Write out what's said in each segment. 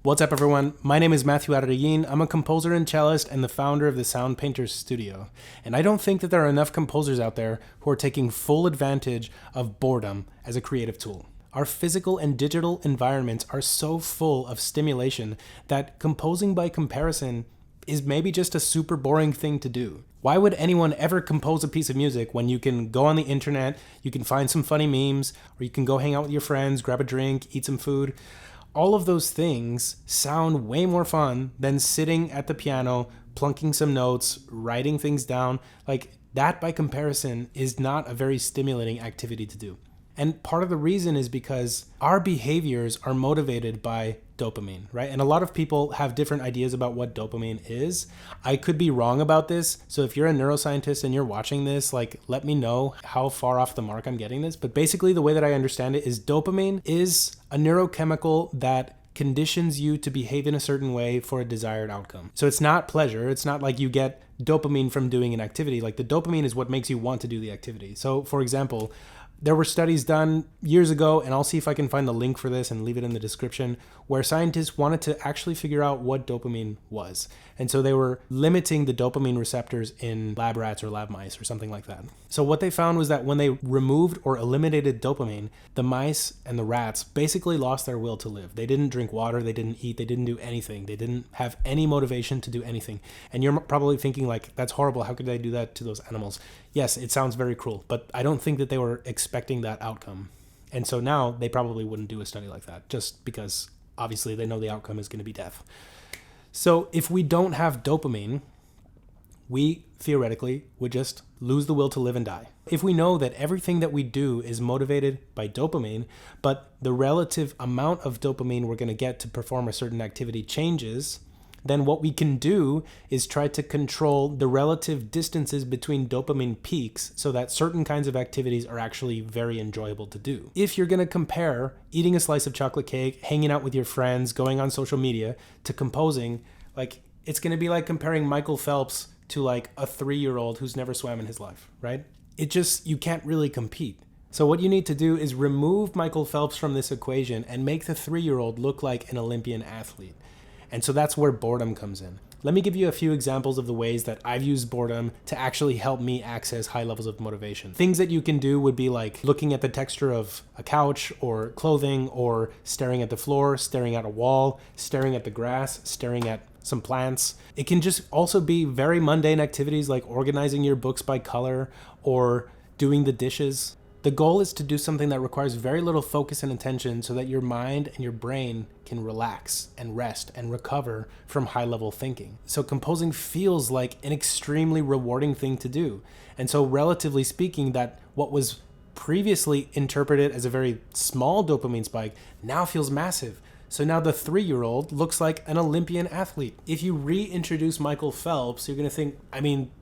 What's up, everyone? My name is Mathew. I'm a composer and cellist and the founder of the Sound Painters Studio. And I don't think that there are enough composers out there who are taking full advantage of boredom as a creative tool. Our physical and digital environments are so full of stimulation that composing by comparison is maybe just a super boring thing to do. Why would anyone ever compose a piece of music when you can go on the internet, you can find some funny memes, or you can go hang out with your friends, grab a drink, eat some food? All of those things sound way more fun than sitting at the piano, plunking some notes, writing things down. Like, that by comparison is not a very stimulating activity to do. And part of the reason is because our behaviors are motivated by dopamine, right? And a lot of people have different ideas about what dopamine is. I could be wrong about this. So if you're a neuroscientist and you're watching this, let me know how far off the mark I'm getting this. But basically, the way that I understand it is dopamine is a neurochemical that conditions you to behave in a certain way for a desired outcome. So it's not pleasure. It's not like you get dopamine from doing an activity. Like, the dopamine is what makes you want to do the activity. So for example, there were studies done years ago, and I'll see if I can find the link for this and leave it in the description, where scientists wanted to actually figure out what dopamine was. And so they were limiting the dopamine receptors in lab rats or lab mice or something like that. So what they found was that when they removed or eliminated dopamine, the mice and the rats basically lost their will to live. They didn't drink water, they didn't eat, they didn't do anything. They didn't have any motivation to do anything. And you're probably thinking, that's horrible. How could they do that to those animals? Yes, it sounds very cruel, but I don't think that they were expecting that outcome. And so now they probably wouldn't do a study like that, just because obviously they know the outcome is going to be death. So if we don't have dopamine, we theoretically would just lose the will to live and die. If we know that everything that we do is motivated by dopamine, but the relative amount of dopamine we're going to get to perform a certain activity changes, then what we can do is try to control the relative distances between dopamine peaks so that certain kinds of activities are actually very enjoyable to do. If you're going to compare eating a slice of chocolate cake, hanging out with your friends, going on social media, to composing, it's going to be like comparing Michael Phelps to a 3-year-old who's never swam in his life, right? You can't really compete. So what you need to do is remove Michael Phelps from this equation and make the 3-year-old look like an Olympian athlete. And so that's where boredom comes in. Let me give you a few examples of the ways that I've used boredom to actually help me access high levels of motivation. Things that you can do would be like looking at the texture of a couch or clothing, or staring at the floor, staring at a wall, staring at the grass, staring at some plants. It can just also be very mundane activities like organizing your books by color or doing the dishes. The goal is to do something that requires very little focus and attention so that your mind and your brain can relax and rest and recover from high-level thinking. So composing feels like an extremely rewarding thing to do. And so relatively speaking, that what was previously interpreted as a very small dopamine spike now feels massive. So now the 3-year-old looks like an Olympian athlete. If you reintroduce Michael Phelps, you're going to think,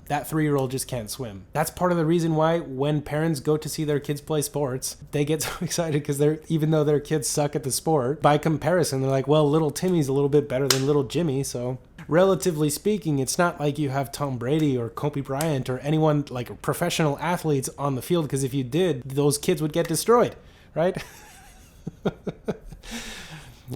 that 3-year-old just can't swim. That's part of the reason why when parents go to see their kids play sports, they get so excited because even though their kids suck at the sport, by comparison, they're like, well, little Timmy's a little bit better than little Jimmy. So relatively speaking, it's not like you have Tom Brady or Kobe Bryant or anyone like professional athletes on the field, because if you did, those kids would get destroyed, right?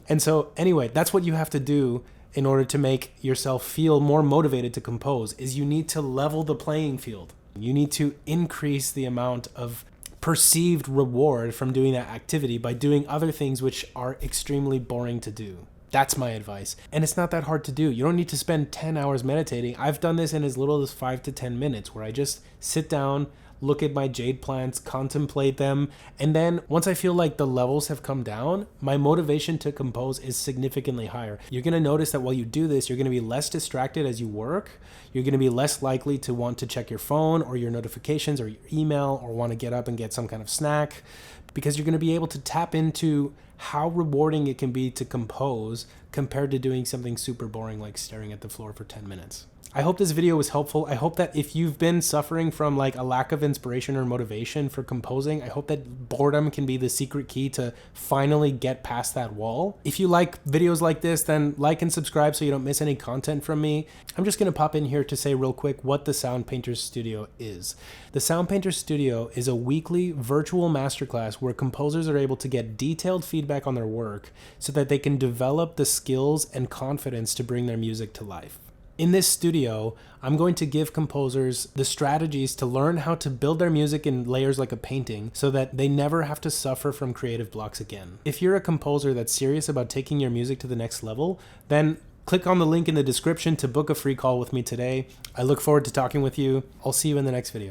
And so anyway, that's what you have to do in order to make yourself feel more motivated to compose, is you need to level the playing field. You need to increase the amount of perceived reward from doing that activity by doing other things which are extremely boring to do. That's my advice. And it's not that hard to do. You don't need to spend 10 hours meditating. I've done this in as little as 5 to 10 minutes, where I just sit down, look at my jade plants, contemplate them, and then once I feel like the levels have come down, my motivation to compose is significantly higher. You're going to notice that while you do this, you're going to be less distracted as you work. You're going to be less likely to want to check your phone or your notifications or your email, or want to get up and get some kind of snack, because you're going to be able to tap into how rewarding it can be to compose compared to doing something super boring like staring at the floor for 10 minutes. I hope this video was helpful. I hope that if you've been suffering from like a lack of inspiration or motivation for composing, I hope that boredom can be the secret key to finally get past that wall. If you like videos like this, then like and subscribe so you don't miss any content from me. I'm just going to pop in here to say real quick what the Sound Painters Studio is. The Sound Painters Studio is a weekly virtual masterclass where composers are able to get detailed feedback on their work so that they can develop the skills and confidence to bring their music to life. In this studio, I'm going to give composers the strategies to learn how to build their music in layers like a painting so that they never have to suffer from creative blocks again. If you're a composer that's serious about taking your music to the next level, then click on the link in the description to book a free call with me today. I look forward to talking with you. I'll see you in the next video.